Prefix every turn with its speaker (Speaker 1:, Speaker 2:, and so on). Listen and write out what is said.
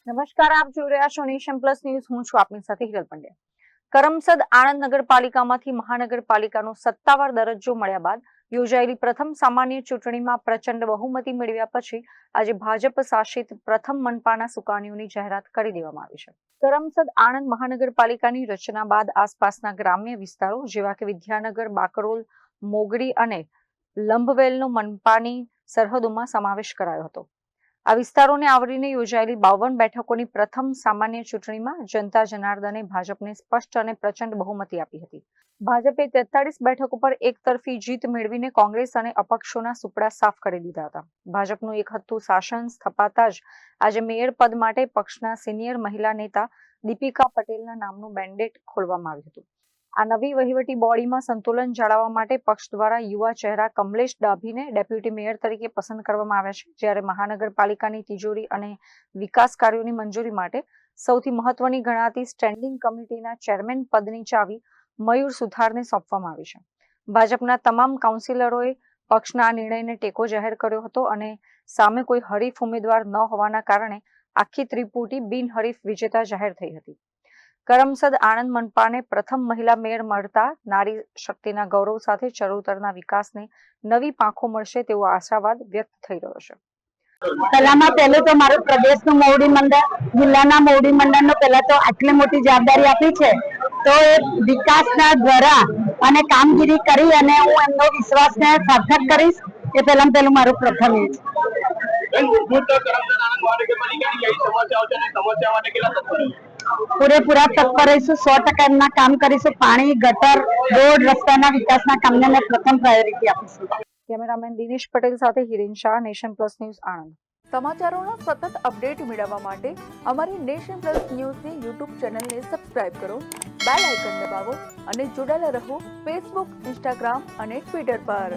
Speaker 1: નમસ્કાર, આપ જોઈ રહ્યા છો નેશન પ્લસ ન્યૂઝ. હું છું આપની સાથે હિરલ પંડ્યા. કરમસદ આણંદ નગરપાલિકામાંથી મહાનગરપાલિકાનો સત્તાવાર દરજ્જો મળ્યા બાદ યોજાયેલી પ્રથમ સામાન્ય ચૂંટણીમાં પ્રચંડ બહુમતી મેળવ્યા પછી આજે ભાજપ શાસિત પ્રથમ મનપાના સુકાનીઓની જાહેરાત કરી દેવામાં આવી છે. કરમસદ આણંદ મહાનગરપાલિકાની રચના બાદ આસપાસના ગ્રામ્ય વિસ્તારો જેવા કે વિદ્યાનગર, બાકરોલ, મોગડી અને લંભવેલનો મનપાની સરહદોમાં સમાવેશ કરાયો હતો. આ વિસ્તારોને આવરીને યોજાયેલી 52 બેઠકોની પ્રથમ સામાન્ય ચૂંટણીમાં જનતા જનાર્દને ભાજપને સ્પષ્ટ અને પ્રચંડ બહુમતી આપી હતી. ભાજપે 43 બેઠકો પર એકતરફી જીત મેળવીને કોંગ્રેસ અને અપક્ષોના સુપડા સાફ કરી દીધા હતા. ભાજપનું એકહથ્થું શાસન સ્થપાતા જ આજે મેયર પદ માટે પક્ષના સિનિયર મહિલા નેતા દીપિકા પટેલના નામનું મેન્ડેટ ખોલવામાં આવ્યું હતું. આ નવી વહીવટી બોડીમાં સંતુલન જાળવવા માટે પક્ષ દ્વારા યુવા ચહેરા કમલેશ ડાભીને ડેપ્યુટી મેયર તરીકે પસંદ કરવામાં આવ્યા છે, જ્યારે મહાનગરપાલિકાની તિજોરી અને વિકાસ કાર્યોની મંજૂરી માટે સૌથી મહત્વની ગણાતી સ્ટેન્ડિંગ કમિટીના ચેરમેન પદની ચાવી મયુર સુથારને સોંપવામાં આવી છે. ભાજપના તમામ કાઉન્સિલરોએ પક્ષના આ નિર્ણયને ટેકો જાહેર કર્યો હતો અને સામે કોઈ હરીફ ઉમેદવાર ન હોવાના કારણે આખી ત્રિપુટી બિનહરીફ વિજેતા જાહેર થઈ હતી. કરમસદ આણંદ મનપાને પ્રથમ મહિલા મેયર મળતા નારી શક્તિના ગૌરવ સાથે ચરોતરના વિકાસને નવી પાંખો મળશે તેવો આશાવાદ વ્યક્ત થઈ રહ્યો છે.
Speaker 2: પહેલું તો મારું પ્રદેશનું મોવડી મંડળ, જિલ્લાના મોવડી મંડળનો પહેલા તો આટલી મોટી જવાબદારી આપી છે, તો એ વિકાસના દ્વારા અને કામગીરી કરી અને હું એમનો વિશ્વાસને સાર્થક કરીશ. એ પહેલું મારું પ્રથમ એ છે. પૂરેપૂરા તત્પર રહીશું, 100% એમના કામ કરીશું. પાણી, ગટર, રોડ, રસ્તાના વિકાસના કામને મેં પ્રથમ પ્રાયોરિટી આપીશું.
Speaker 1: કેમેરામેન દિનેશ પટેલ સાથે Hiren Shah, Nation Plus news, Anand.
Speaker 3: સમાચારોના સતત અપડેટ મેળવવા માટે અમારી નેશન પ્લસ ન્યૂઝની યુટ્યુબ ચેનલને સબસ્ક્રાઇબ કરો, બેલ આઇકન દબાવો અને જોડાયેલા રહો ફેસબુક, ઇન્સ્ટાગ્રામ અને ટ્વિટર પર.